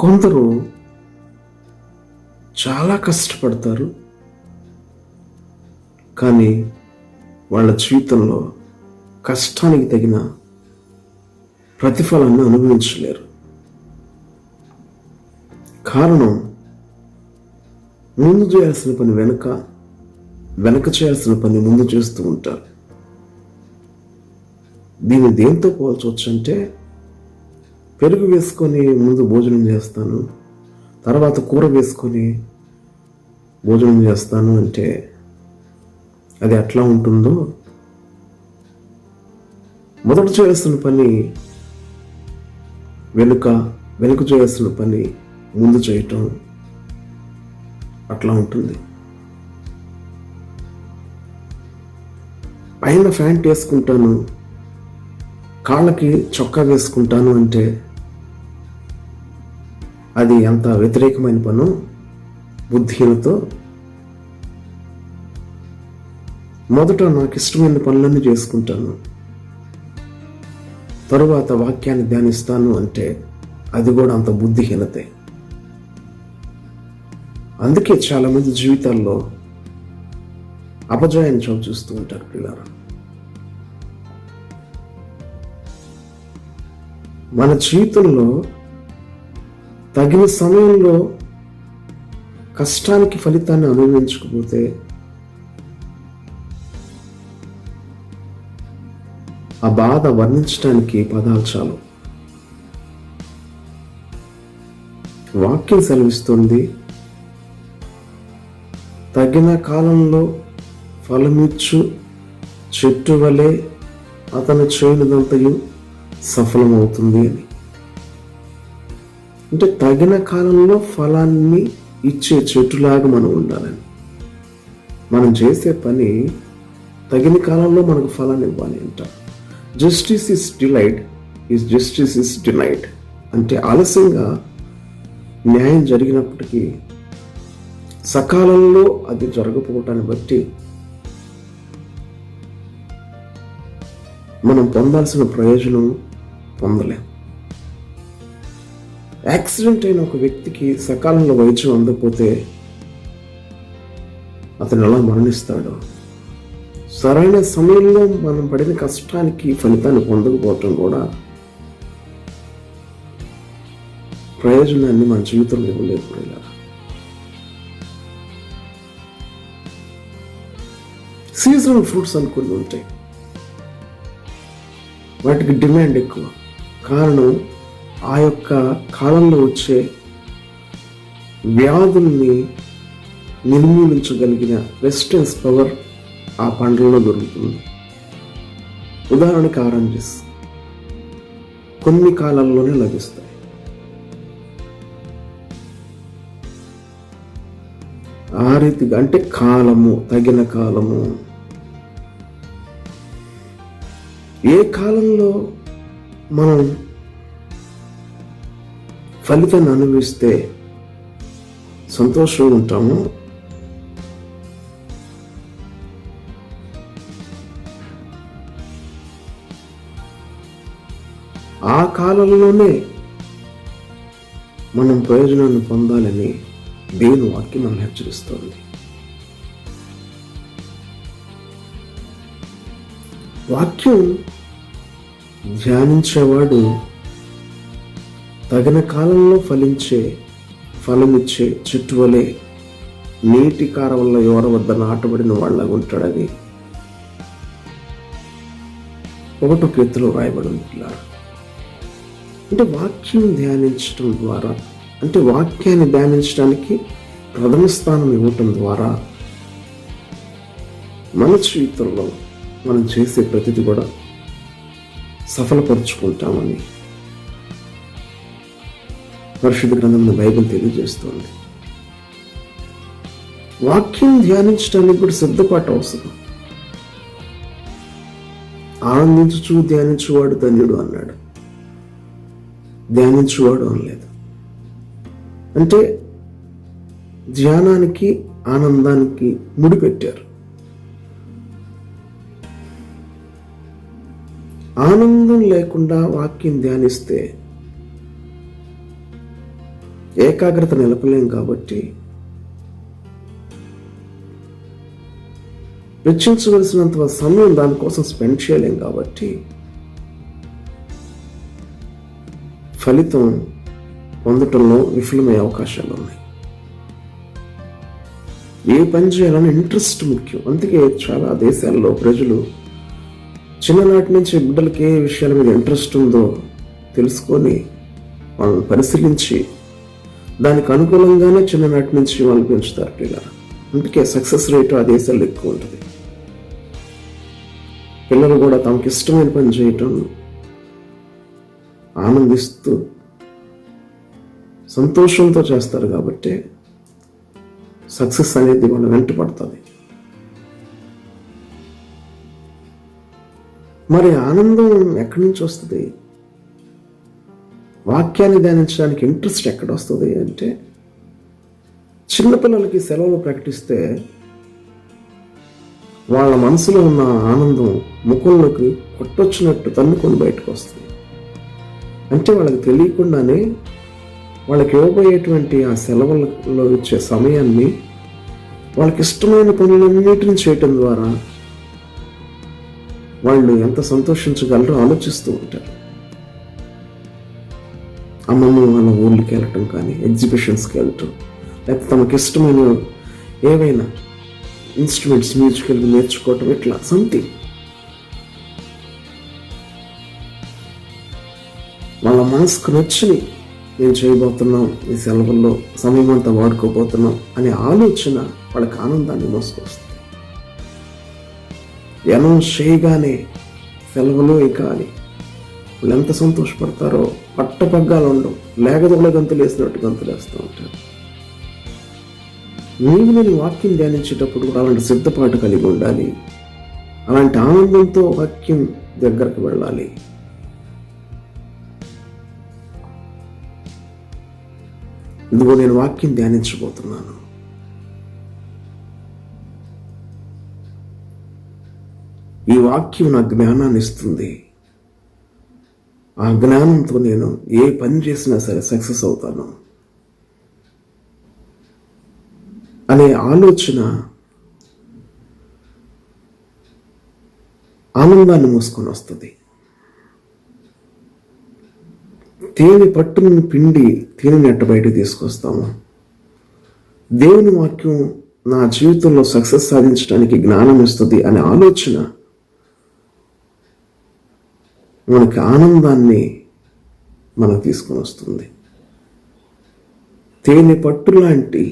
కొందరు చాలా కష్టపడతారు, కానీ వాళ్ళ జీవితంలో కష్టానికి తగిన ప్రతిఫలాన్ని అనుభవించలేరు. కారణం, ముందు చేయాల్సిన పని వెనక చేయాల్సిన పని ముందు చేస్తూ ఉంటారు. దీన్ని దేంతో పోల్చవచ్చు అంటే, పెరుగు వేసుకొని ముందు భోజనం చేస్తాను, తర్వాత కూర వేసుకొని భోజనం చేస్తాను అంటే అది ఎట్లా ఉంటుందో, మొదట చేయాల్సిన పని వెనుక చేయాల్సిన పని ముందు చేయటం అట్లా ఉంటుంది. పైన ప్యాంట్ వేసుకుంటాను, కాళ్ళకి చొక్కా వేసుకుంటాను అంటే అది ఎంత వ్యతిరేకమైన పనో బుద్ధిహీనతో. మొదట నాకు ఇష్టమైన పనులన్నీ చేసుకుంటాను, తరువాత వాక్యాన్ని ధ్యానిస్తాను అంటే అది కూడా అంత బుద్ధిహీనతే. అందుకే చాలా మంది జీవితాల్లో అపజయాన్ని చూస్తూ ఉంటారు పిల్లలు. మన జీవితంలో తగిన సమయంలో కష్టానికి ఫలితాన్ని అనుభవించకపోతే ఆ బాధ వర్ణించడానికి పదాలు చాలు. వాక్యం సెలవిస్తుంది, తగిన కాలంలో ఫలమిచ్చు చెట్టు వలె అతను చేయనిదంతయు సఫలమవుతుంది అని. అంటే తగిన కాలంలో ఫలాన్ని ఇచ్చే చెట్టులాగా మనం ఉండాలని. మనం చేసే పని తగిన కాలంలో మనకు ఫలాన్ని ఇవ్వాలి అంట. Justice is delayed is justice is denied అంటే ఆలస్యంగా న్యాయం జరిగినప్పటికీ సకాలంలో అది జరగకపోవటాన్ని బట్టి మనం పొందాల్సిన ప్రయోజనం పొందలేం. యాక్సిడెంట్ అయిన ఒక వ్యక్తికి సకాలంలో వైద్యం అందకపోతే అతను ఎలా మరణిస్తాడో, సరైన సమయంలో మనం పడిన కష్టానికి ఫలితాన్ని పొందకపోవటం కూడా ప్రయోజనాన్ని మన జీవితంలో ఇవ్వలేకపోయారు. సీజనల్ ఫ్రూట్స్ అనుకుని ఉంటాయి, వాటికి డిమాండ్ ఎక్కువ. కారణం, ఆ యొక్క కాలంలో వచ్చే వ్యాధుల్ని నిర్మూలించగలిగిన రెసిస్టెన్స్ పవర్ ఆ పండ్లలో దొరుకుతుంది. ఉదాహరణకి ఆరెంజెస్ కొన్ని కాలాల్లోనే లభిస్తాయి. ఆ రీతిగా అంటే కాలము, తగిన కాలము, ఏ కాలంలో మనం ఫలితాన్ని అనుభవిస్తే సంతోషంగా ఉంటామో ఆ కాలంలోనే మనం ప్రయోజనాన్ని పొందాలని దేవుని వాక్యం మనం హెచ్చరిస్తోంది. వాక్యం ధ్యానించేవాడు తగిన కాలంలో ఫలమిచ్చే చెట్టు వలె నీటి కారవల్ల ఎవర వద్ద నాటబడిన వాళ్ళగా ఉంటాడని 1వ కీర్తనలో రాయబడి ఉంది. అంటే వాక్యం ధ్యానించడం ద్వారా, అంటే వాక్యాన్ని ధ్యానించడానికి ప్రథమ స్థానం ఇవ్వటం ద్వారా మన జీవితంలో మనం చేసే ప్రతిదీ కూడా సఫలపరుచుకుంటామని పరిశుద్ధ గ్రంథంలో బైబిల్ తెలియజేస్తుంది. వాక్యం ధ్యానించడానికి కూడా సిద్ధపాటు అవసరం. ఆనందించుచు ధ్యానించువాడు ధన్యుడు అన్నాడు, ధ్యానించువాడు అనలేదు. అంటే ధ్యానానికి ఆనందానికి ముడిపెట్టారు. ఆనందం లేకుండా వాక్యం ధ్యానిస్తే ఏకాగ్రత నిలపలేం కాబట్టి, వెచ్చించవలసినంత సమయం దానికోసం స్పెండ్ చేయలేం కాబట్టి ఫలితం పొందటంలో విఫలమయ్యే అవకాశాలు ఉన్నాయి. ఏ పని చేయాలని ఇంట్రెస్ట్ ముఖ్యం. అందుకే చాలా దేశాల్లో ప్రజలు చిన్ననాటి నుంచి బిడ్డలకి ఏ విషయాల మీద ఇంట్రెస్ట్ ఉందో తెలుసుకొని వాళ్ళని పరిశీలించి దానికి అనుకూలంగానే చిన్ననాటి నుంచి వాళ్ళు పెంచుతారు పిల్లలు. అందుకే సక్సెస్ రేటు ఆ దేశాల్లో ఎక్కువ ఉంటుంది. పిల్లలు కూడా తమకి ఇష్టమైన పని చేయటం ఆనందిస్తూ సంతోషంతో చేస్తారు కాబట్టి సక్సెస్ అనేది వాళ్ళ వెంట పడుతుంది. మరి ఆనందం ఎక్కడి నుంచి వస్తుంది? వాక్యాన్ని ధ్యానించడానికి ఇంట్రెస్ట్ ఎక్కడ వస్తుంది అంటే, చిన్నపిల్లలకి సెలవులు ప్రకటిస్తే వాళ్ళ మనసులో ఉన్న ఆనందం ముఖంలోకి కొట్టొచ్చినట్టు తన్నుకొని బయటకు వస్తుంది. అంటే వాళ్ళకి తెలియకుండానే వాళ్ళకి ఇవ్వబోయేటువంటి ఆ సెలవులలో ఇచ్చే సమయాన్ని వాళ్ళకి ఇష్టమైన పనులన్నిటిని చేయటం ద్వారా వాళ్ళు ఎంత సంతోషించగలరో ఆలోచిస్తూ ఉంటారు. అమ్మమ్మ వాళ్ళ ఊళ్ళకి వెళ్ళటం కానీ, ఎగ్జిబిషన్స్కి వెళ్ళటం, లేకపోతే తమకి ఇష్టమైన ఏవైనా ఇన్స్ట్రుమెంట్స్ మ్యూజికల్ నేర్చుకోవటం, ఇట్లా సంథింగ్ వాళ్ళ మనసుకు నచ్చని నేను చేయబోతున్నాం, ఈ సెలవుల్లో సమయం అంతా వాడుకోబోతున్నాం అనే ఆలోచన వాళ్ళకి ఆనందాన్ని మోసుకొస్తుంది. అనౌన్స్ చేయగానే సెలవులు ఇక అని వాళ్ళు ఎంత సంతోషపడతారో, పట్టపగ్గాలు ఉండవు, లేగదొగల గంతులు వేసినట్టు గంతులు వేస్తూ ఉంటారు. నేను వాక్యం ధ్యానించేటప్పుడు కూడా అలాంటి సిద్ధపాటు కలిగి ఉండాలి. అలాంటి ఆనందంతో వాక్యం దగ్గరకు వెళ్ళాలి. ఇదిగో నేను వాక్యం ధ్యానించబోతున్నాను, ఈ వాక్యం నా జ్ఞానాన్ని ఇస్తుంది, ఆ జ్ఞానంతో నేను ఏ పని చేసినా సరే సక్సెస్ అవుతాను అనే ఆలోచన ఆనందాన్ని మోసుకొని వస్తుంది. తేనె పట్టును పిండి తేనెని ఎట్ట బయటకు తీసుకొస్తాము. దేవుని వాక్యం నా జీవితంలో సక్సెస్ సాధించడానికి జ్ఞానం ఇస్తుంది అనే ఆలోచన మనకి ఆనందాన్ని మనకు తీసుకొని వస్తుంది. తేనె పట్టు లాంటి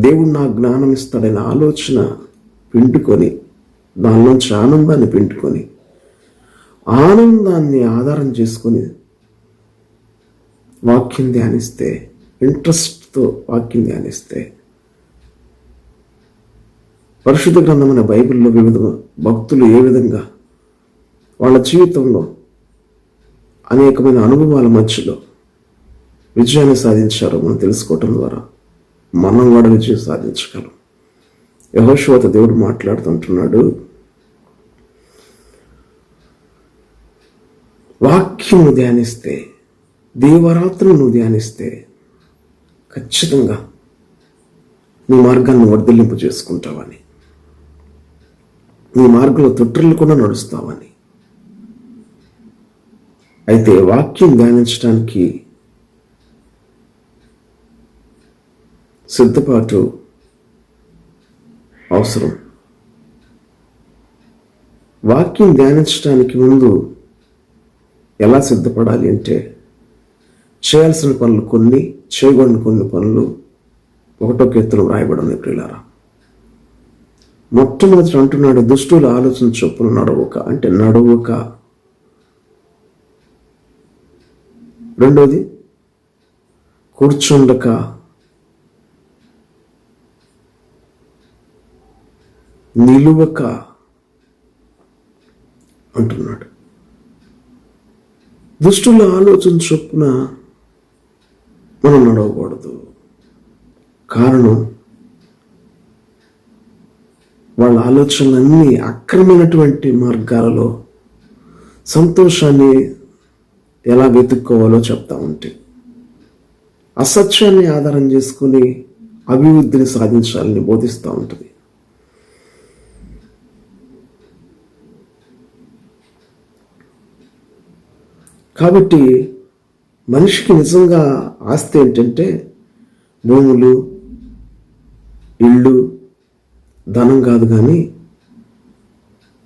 దేవుడు నా జ్ఞానం ఇస్తాడనే ఆలోచన పిండుకొని, దానిలోంచి ఆనందాన్ని పిండుకొని, ఆనందాన్ని ఆధారం చేసుకొని వాక్యం ధ్యానిస్తే, ఇంట్రెస్ట్తో వాక్యం ధ్యానిస్తే, పరిశుద్ధ గ్రంథమైన బైబిల్లో వివిధ భక్తులు ఏ విధంగా వాళ్ళ జీవితంలో అనేకమైన అనుభవాల మధ్యలో విజయాన్ని సాధించారో మనం తెలుసుకోవటం ద్వారా మనం కూడా విజయం సాధించగలం. యెహోషువతో దేవుడు మాట్లాడుతుంటున్నాడు, వాక్యము ధ్యానిస్తే, దేవరాత్రులు నువ్వు ధ్యానిస్తే ఖచ్చితంగా నీ మార్గాన్ని వర్ధిల్లింపు చేసుకుంటావని, నీ మార్గంలో తొట్టిల్లకుండా నడుస్తావని. అయితే వాక్యం ధ్యానించడానికి సిద్ధపాటు అవసరం. వాక్యం ధ్యానించడానికి ముందు ఎలా సిద్ధపడాలి అంటే, చేయాల్సిన పనులు కొన్ని, చేయకూడని కొన్ని పనులు 1వ కీర్తనలో రాయబడి ప్రియులారా. మొట్టమొదటి అంటున్నాడు, దుష్టుల ఆలోచన చొప్పున నడవక, అంటే నడవక. రెండోది కూర్చుండక, నిలువక అంటున్నాడు. దుష్టుల ఆలోచన చొప్పున మనం నడవకూడదు. కారణం, వాళ్ళ ఆలోచనలన్నీ అక్రమైనటువంటి మార్గాలలో సంతోషాన్ని ఎలా వెతుక్కోవాలో చెప్తా ఉంటే, అసత్యాన్ని ఆధారం చేసుకుని అభివృద్ధిని సాధించాలని బోధిస్తూ ఉంటుంది. కాబట్టి మనిషికి నిజంగా ఆస్తి ఏంటంటే భూములు, ఇళ్ళు, ధనం కాదు. కానీ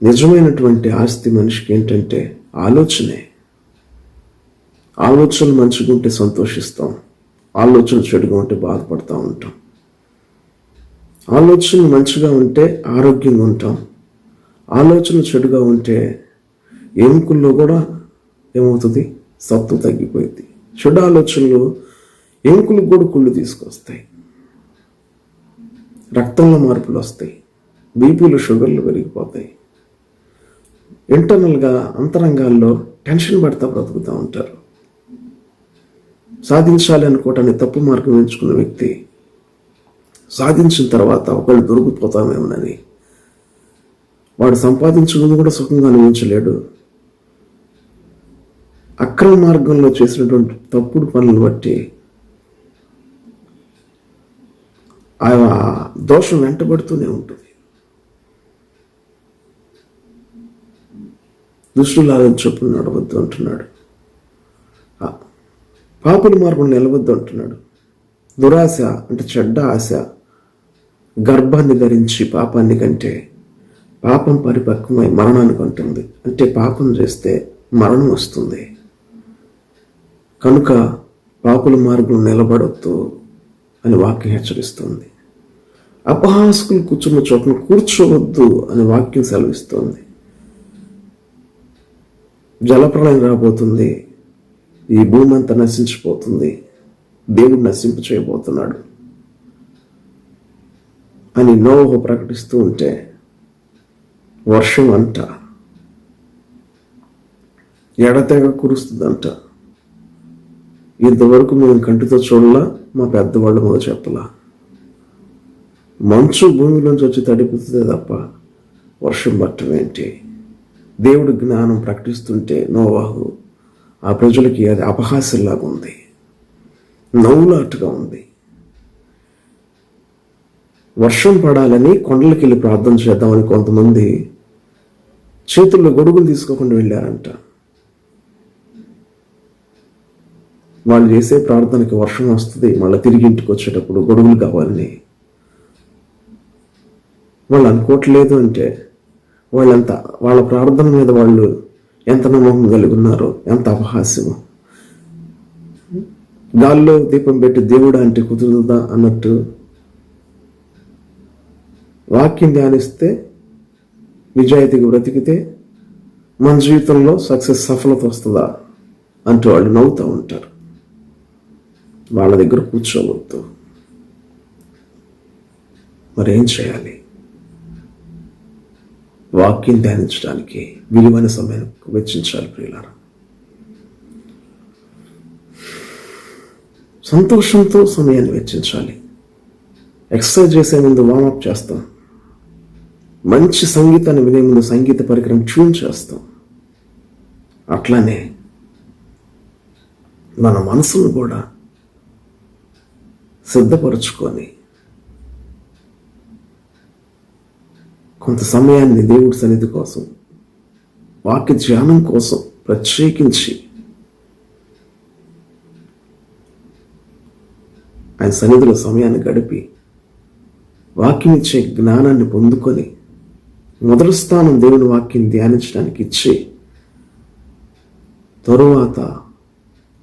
నిజమైనటువంటి ఆస్తి మనిషికి ఏంటంటే ఆలోచనే. ఆలోచనలు మంచిగా ఉంటే సంతోషిస్తాం, ఆలోచనలు చెడుగా ఉంటే బాధపడుతూ ఉంటాం. ఆలోచనలు మంచిగా ఉంటే ఆరోగ్యంగా ఉంటాం, ఆలోచనలు చెడుగా ఉంటే ఎముకల్లో కూడా ఏమవుతుంది, సత్తు తగ్గిపోయింది. చెడు ఆలోచనలు ఎముకలకు కూడా కుళ్ళు తీసుకొస్తాయి, రక్తంలో మార్పులు వస్తాయి, బీపీలు, షుగర్లు పెరిగిపోతాయి. ఇంటర్నల్గా అంతరంగాల్లో టెన్షన్ పడతా బ్రతుకుతూ ఉంటారు. సాధించాలి అనుకోవటాన్ని తప్పు మార్గం ఎంచుకున్న వ్యక్తి సాధించిన తర్వాత ఒకళ్ళు దొరికిపోతామేమోనని వాడు సంపాదించుకుని కూడా సుఖంగా అనుభవించలేడు. అక్రమ మార్గంలో చేసినటువంటి తప్పుడు పనులను బట్టి ఆ దోషం వెంటబడుతూనే ఉంటుంది. దుష్టుల చొప్పున నడవద్దు అంటున్నాడు, పాపుల మార్గం నిలవద్దు అంటున్నాడు. దురాశ అంటే చెడ్డ ఆశ గర్భాన్ని ధరించి పాపాన్ని కంటే పాపం పరిపక్వమై మరణానికి ఉంటుంది. అంటే పాపం చేస్తే మరణం వస్తుంది. కనుక పాపుల మార్గం నిలబడొద్దు అని వాక్యం హెచ్చరిస్తుంది. అపహాసకులు కూర్చున్న చోటను కూర్చోవద్దు అని వాక్యం సెలవిస్తోంది. జలప్రళయం రాబోతుంది, ఈ భూమి అంతా నశించిపోతుంది, దేవుడు నశింప చేయబోతున్నాడు అని నోవహు ప్రకటిస్తూ ఉంటే వర్షం అంట ఎడతెగ కురుస్తుందంట. ఇంతవరకు మేము కంటితో చూడలా, మా పెద్దవాళ్ళు మొదలు చెప్పలా. మంచు భూమిలోంచి వచ్చి తడిపుతుంది తప్ప వర్షం పట్టడం ఏంటి? దేవుడు జ్ఞానం ప్రకటిస్తుంటే నోవాహు ఆ ప్రజలకి అది అపహాస్యంలాగా ఉంది, నవ్వులాటుగా ఉంది. వర్షం పడాలని కొండలకి వెళ్ళి ప్రార్థన చేద్దామని కొంతమంది చేతుల్లో గొడుగులు తీసుకోకుండా వెళ్ళారంట. వాళ్ళు చేసే ప్రార్థనకి వర్షం వస్తుంది, మళ్ళీ తిరిగి ఇంటికి వచ్చేటప్పుడు గొడుగులు కావాలని వాళ్ళు అనుకోవట్లేదు. అంటే వాళ్ళ ప్రార్థన మీద వాళ్ళు ఎంత నమ్మకం కలిగి ఉన్నారో, ఎంత అపహాస్యమో. గాల్లో దీపం పెట్టి దేవుడా అంటే కుదురుతుందా అన్నట్టు వాక్యం ధ్యానిస్తే, నిజాయితీగా బ్రతికితే మన జీవితంలో సఫలత వస్తుందా అంటూ వాళ్ళు నవ్వుతూ ఉంటారు. వాళ్ళ దగ్గర కూర్చోవద్దు. మరేం చేయాలి? వాక్యం ధ్యానించడానికి విలువైన సమయం వెచ్చించాలి ప్రియులారా. సంతోషంతో సమయాన్ని వెచ్చించాలి. ఎక్సర్సైజ్ చేసే ముందు వార్మప్ చేస్తాం, మంచి సంగీతాన్ని వినే ముందు సంగీత పరికరం ట్యూన్ చేస్తాం. అట్లానే మన మనసును కూడా సిద్ధపరచుకొని కొంత సమయాన్ని దేవుడి సన్నిధి కోసం, వాక్య ధ్యానం కోసం ప్రత్యేకించి ఆయన సన్నిధిలో సమయాన్ని గడిపి వాక్యం ఇచ్చే జ్ఞానాన్ని పొందుకొని మొదటి స్థానం దేవుని వాక్యం ధ్యానించడానికి ఇచ్చి తరువాత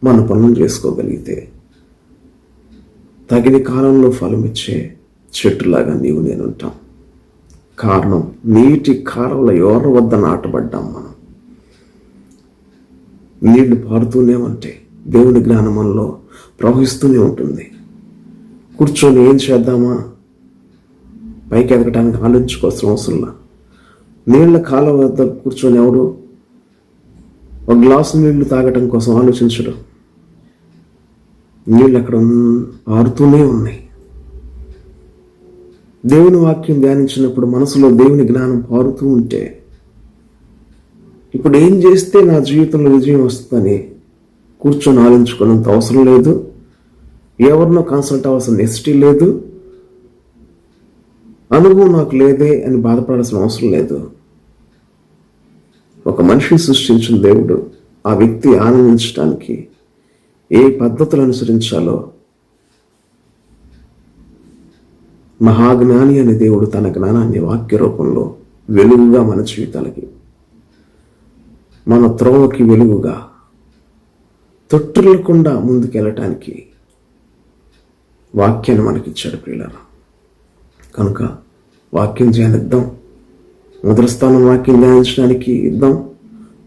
మన పనులు చేసుకోగలిగితే తగిన కాలంలో ఫలమిచ్చే చెట్టులాగా నీవు నేను ఉంటాం. కారణం, నీటి కారంలో ఎవరి వద్ద నాటబడ్డాం మనం. నీళ్లు పారుతూనే ఉంటాయి, దేవుని జ్ఞానం మనలో ప్రవహిస్తూనే ఉంటుంది. కూర్చొని ఏం చేద్దామా, పైకి ఎదగటానికి ఆలోచించుకోవాల్సిన అవసరంలా. నీళ్ల కాలం వద్ద కూర్చొని ఎవడు ఒక గ్లాసు నీళ్లు తాగటం కోసం ఆలోచించడు. నీళ్ళు అక్కడ పారుతూనే ఉన్నాయి. దేవుని వాక్యం ధ్యానించినప్పుడు మనసులో దేవుని జ్ఞానం పారుతూ ఉంటే, ఇప్పుడు ఏం చేస్తే నా జీవితంలో విజయం వస్తుందని కూర్చొని ఆలోచించుకున్నంత అవసరం లేదు. ఎవరినో కన్సల్ట్ అవ్వాల్సిన నెసిటీ లేదు, అనుభవం నాకు లేదే అని బాధపడాల్సిన అవసరం లేదు. ఒక మనిషిని సృష్టించిన దేవుడు ఆ వ్యక్తి ఆనందించడానికి ఏ పద్ధతులు అనుసరించాలో మహాజ్ఞాని అనే దేవుడు తన జ్ఞానాన్ని వాక్య రూపంలో వెలుగుగా మన జీవితాలకి, మన త్రోవకి వెలుగుగా తొట్టిల్లకుండా ముందుకెళ్ళటానికి వాక్యాన్ని మనకిచ్చాడు ప్రియులారా. కనుక వాక్యం ధ్యానిద్దాం, మొదటి స్థానం వాక్యం ధ్యానించడానికి ఇద్దాం.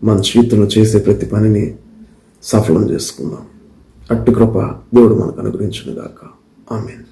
మన జీవితంలో చేసే ప్రతి పనిని సఫలం చేసుకుందాం. అట్టి కృప దేవుడు మనకు అనుగ్రహించును గాక. ఆమేన్.